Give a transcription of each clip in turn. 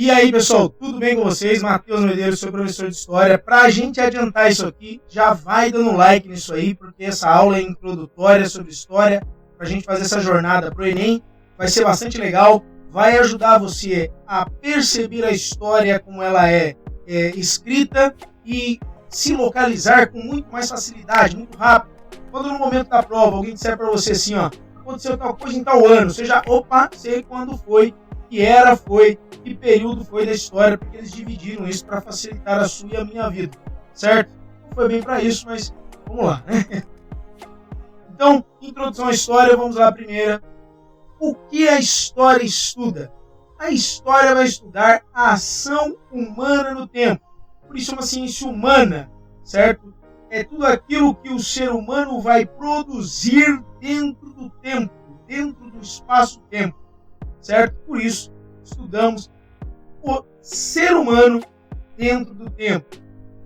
E aí, pessoal, tudo bem com vocês? Matheus Medeiros, seu professor de História. Para a gente adiantar isso aqui, já vai dando um like nisso aí, porque essa aula é introdutória sobre História, para a gente fazer essa jornada para o Enem. Vai ser bastante legal, vai ajudar você a perceber a história como ela é escrita e se localizar com muito mais facilidade, muito rápido. Quando no momento da prova alguém disser para você assim, ó, aconteceu tal coisa em tal ano, você já, sei quando foi, que era, foi, que período foi da história, porque eles dividiram isso para facilitar a sua e a minha vida, certo? Não foi bem para isso, mas vamos lá, né? Então, introdução à história, vamos lá primeira. O que a história estuda? A história vai estudar a ação humana no tempo. Por isso é uma ciência humana, certo? É tudo aquilo que o ser humano vai produzir dentro do tempo, dentro do espaço-tempo, certo? Por isso, estudamos o ser humano dentro do tempo.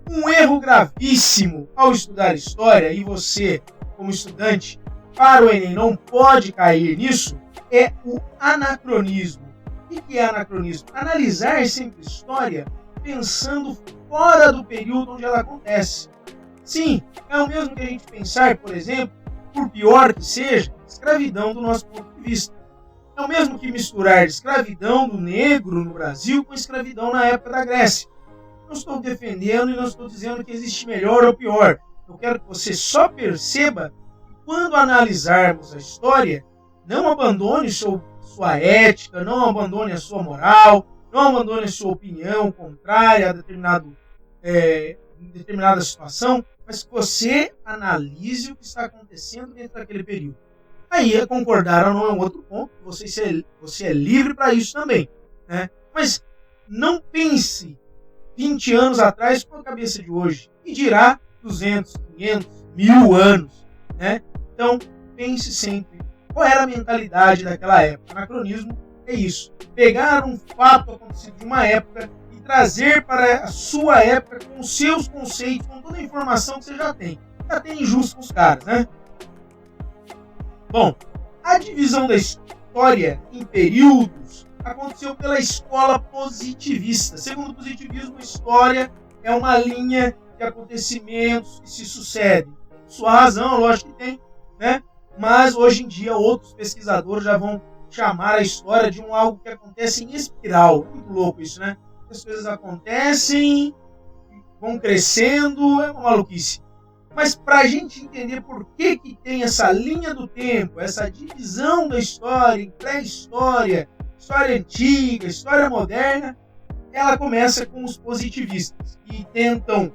Um erro gravíssimo ao estudar história, e você, como estudante, para o Enem não pode cair nisso, é o anacronismo. O que é anacronismo? Analisar sempre história pensando fora do período onde ela acontece. Sim, é o mesmo que a gente pensar, por exemplo, por pior que seja, escravidão do nosso ponto de vista. É o mesmo que misturar escravidão do negro no Brasil com escravidão na época da Grécia. Não estou defendendo e não estou dizendo que existe melhor ou pior. Eu quero que você só perceba que quando analisarmos a história, não abandone sua ética, não abandone a sua moral, não abandone a sua opinião contrária a determinada situação, mas que você analise o que está acontecendo dentro daquele período. Aí, concordar ou não é um outro ponto, você é livre para isso também, né? Mas não pense 20 anos atrás com a cabeça de hoje, e dirá 200, 500, 1000 anos, né? Então, pense sempre qual era a mentalidade daquela época. Anacronismo é isso, pegar um fato acontecido de uma época e trazer para a sua época com os seus conceitos, com toda a informação que você já tem. Já tem injusto com os caras, né? Bom, a divisão da história em períodos aconteceu pela escola positivista. Segundo o positivismo, a história é uma linha de acontecimentos que se sucedem. Sua razão, lógico que tem, né? Mas hoje em dia outros pesquisadores já vão chamar a história de algo que acontece em espiral. Muito louco isso, né? As coisas acontecem, vão crescendo, é uma maluquice. Mas para a gente entender por que tem essa linha do tempo, essa divisão da história em pré-história, história antiga, história moderna, ela começa com os positivistas, que tentam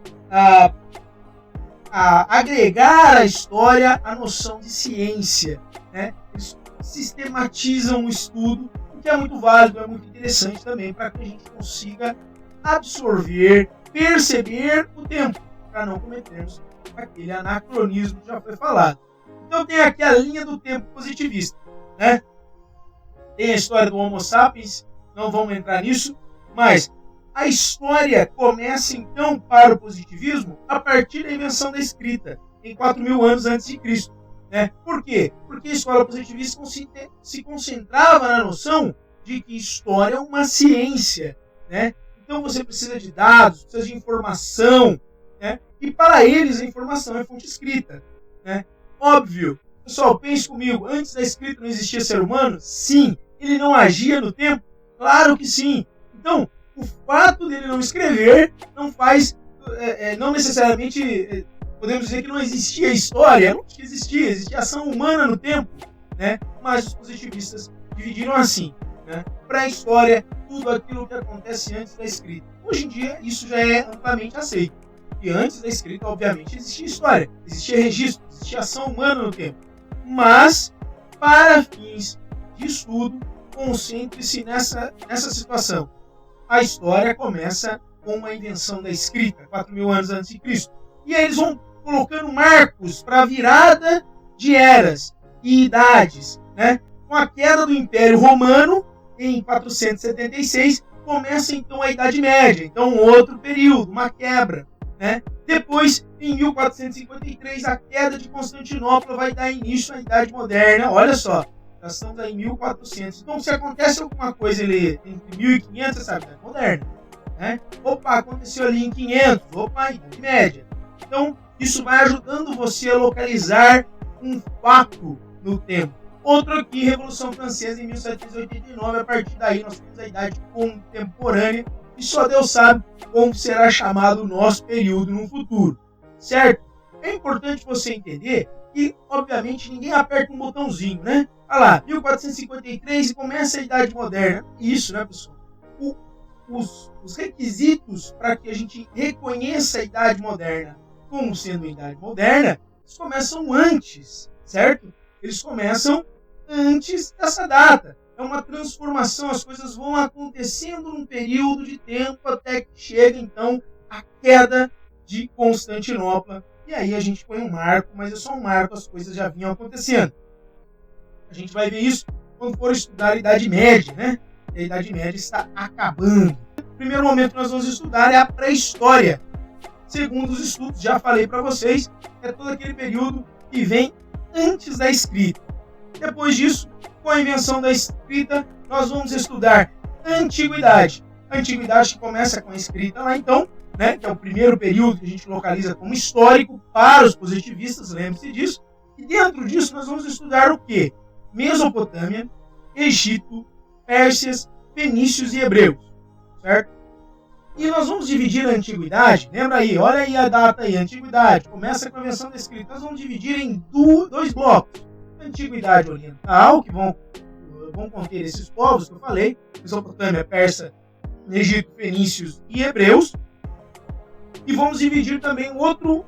agregar à história a noção de ciência, né? Eles sistematizam o estudo, o que é muito válido, é muito interessante também para que a gente consiga absorver, perceber o tempo, para não cometermos aquele anacronismo que já foi falado. Então tem aqui a linha do tempo positivista, né? Tem a história do Homo sapiens, não vamos entrar nisso, mas a história começa então para o positivismo a partir da invenção da escrita, em 4.000 anos antes de Cristo, né? Por quê? Porque a escola positivista se concentrava na noção de que história é uma ciência, né? Então você precisa de dados, precisa de informação, né? E para eles a informação é fonte escrita, né? Óbvio, pessoal, pense comigo, antes da escrita não existia ser humano? Sim. Ele não agia no tempo? Claro que sim. Então, o fato dele não escrever não faz, não necessariamente podemos dizer que não existia história, não existia ação humana no tempo, né? Mas os positivistas dividiram assim, né? Para a história, tudo aquilo que acontece antes da escrita. Hoje em dia, isso já é amplamente aceito. E antes da escrita, obviamente, existia história, existia registro, existia ação humana no tempo. Mas, para fins de estudo, concentre-se nessa situação. A história começa com a invenção da escrita, 4.000 anos antes de Cristo. E aí eles vão colocando marcos para a virada de eras e idades, né? Com a queda do Império Romano, em 476, começa então a Idade Média. Então, um outro período, uma quebra, né? Depois, em 1453, a queda de Constantinopla vai dar início à Idade Moderna. Olha só, Já estamos aí em 1400. Então, se acontece alguma coisa ali entre 1500, você sabe, Idade Moderna. Né? Opa, aconteceu ali em 500. Opa, Idade Média. Então, isso vai ajudando você a localizar um fato no tempo. Outro aqui, Revolução Francesa em 1789. A partir daí, nós temos a Idade Contemporânea. E só Deus sabe como será chamado o nosso período no futuro. Certo? É importante você entender que, obviamente, ninguém aperta um botãozinho, né? Olha lá, 1453 e começa a Idade Moderna. Isso, né, pessoal? Os requisitos para que a gente reconheça a Idade Moderna como sendo a Idade Moderna, eles começam antes, certo? Eles começam antes dessa data. É uma transformação, as coisas vão acontecendo num período de tempo até que chega, então, a queda de Constantinopla. E aí a gente põe um marco, mas é só um marco, as coisas já vinham acontecendo. A gente vai ver isso quando for estudar a Idade Média, né? E a Idade Média está acabando. O primeiro momento que nós vamos estudar é a pré-história. Segundo os estudos, já falei para vocês, é todo aquele período que vem antes da escrita. Depois disso, com a invenção da escrita, nós vamos estudar a Antiguidade. A Antiguidade que começa com a escrita lá então, né, que é o primeiro período que a gente localiza como histórico para os positivistas, lembre-se disso. E dentro disso nós vamos estudar o quê? Mesopotâmia, Egito, Pérsias, fenícios e hebreus, certo? E nós vamos dividir a Antiguidade, lembra aí, olha aí a data aí, a Antiguidade, começa com a invenção da escrita. Nós vamos dividir em dois blocos. Antiguidade Oriental, que vão conter esses povos que eu falei, Mesopotâmia, Pérsia, Egito, fenícios e hebreus. E vamos dividir também um outro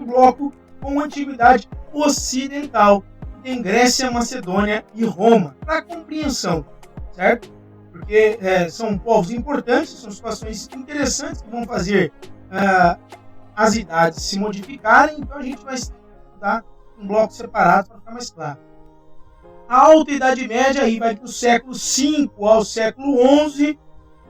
bloco com a Antiguidade Ocidental, que tem Grécia, Macedônia e Roma, para compreensão, certo? Porque são povos importantes, são situações interessantes que vão fazer as idades se modificarem, então a gente vai estudar um bloco separado para ficar mais claro. A Alta Idade Média aí vai do século V ao século XI,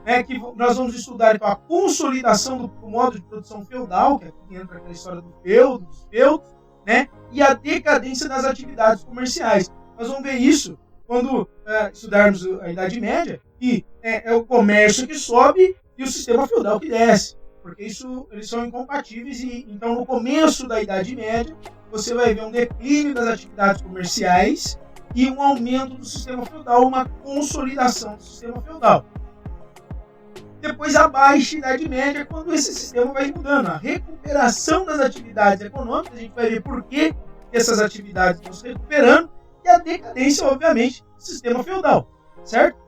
né, que nós vamos estudar então, a consolidação do modo de produção feudal, que aqui entra aquela história do feudo, dos feudos, né, e a decadência das atividades comerciais. Nós vamos ver isso quando estudarmos a Idade Média, que é o comércio que sobe e o sistema feudal que desce, porque eles são incompatíveis. E então, no começo da Idade Média, você vai ver um declínio das atividades comerciais e um aumento do sistema feudal, uma consolidação do sistema feudal. Depois, a Baixa Idade Média, quando esse sistema vai mudando, a recuperação das atividades econômicas, a gente vai ver por que essas atividades vão se recuperando, e a decadência, obviamente, do sistema feudal, certo?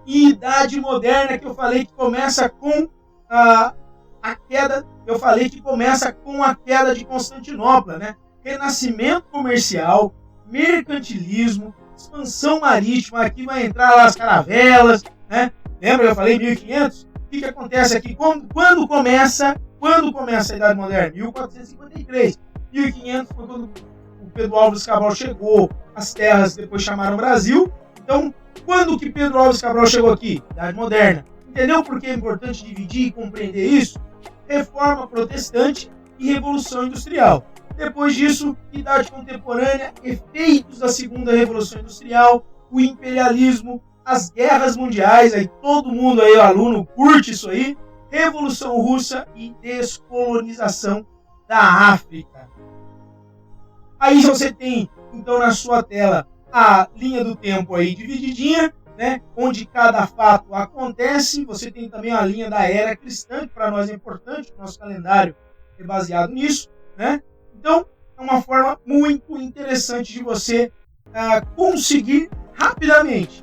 E Idade Moderna, que eu falei que começa com a queda, eu falei que começa com a queda de Constantinopla, né? Renascimento comercial, mercantilismo, expansão marítima, aqui vai entrar lá as caravelas, né? Lembra que eu falei 1500? O que acontece aqui? Quando começa a Idade Moderna? 1453. 1500 foi quando o Pedro Álvares Cabral chegou, as terras depois chamaram Brasil. Então, quando que Pedro Álvares Cabral chegou aqui? Idade Moderna. Entendeu por que é importante dividir e compreender isso? Reforma protestante e Revolução Industrial. Depois disso, Idade Contemporânea, efeitos da Segunda Revolução Industrial, o imperialismo, as guerras mundiais, aí todo mundo aí, o aluno, curte isso aí, Revolução Russa e descolonização da África. Aí você tem, então, na sua tela, a linha do tempo aí divididinha, né, onde cada fato acontece. Você tem também a linha da era cristã, que para nós é importante, o nosso calendário é baseado nisso, né? Então, é uma forma muito interessante de você conseguir rapidamente.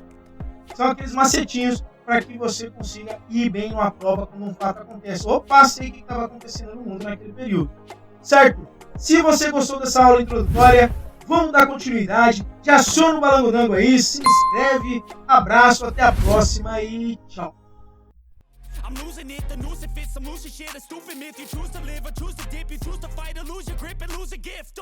São aqueles macetinhos para que você consiga ir bem numa prova quando um fato acontece. Opa, sei o que estava acontecendo no mundo naquele período. Certo? Se você gostou dessa aula introdutória, vamos dar continuidade. Já aciona o Balangodango aí, se inscreve, abraço, até a próxima e tchau. I'm losing it, the noose it fits, I'm losing shit, a stupid myth. You choose to live or choose to dip, you choose to fight or lose your grip and lose a gift.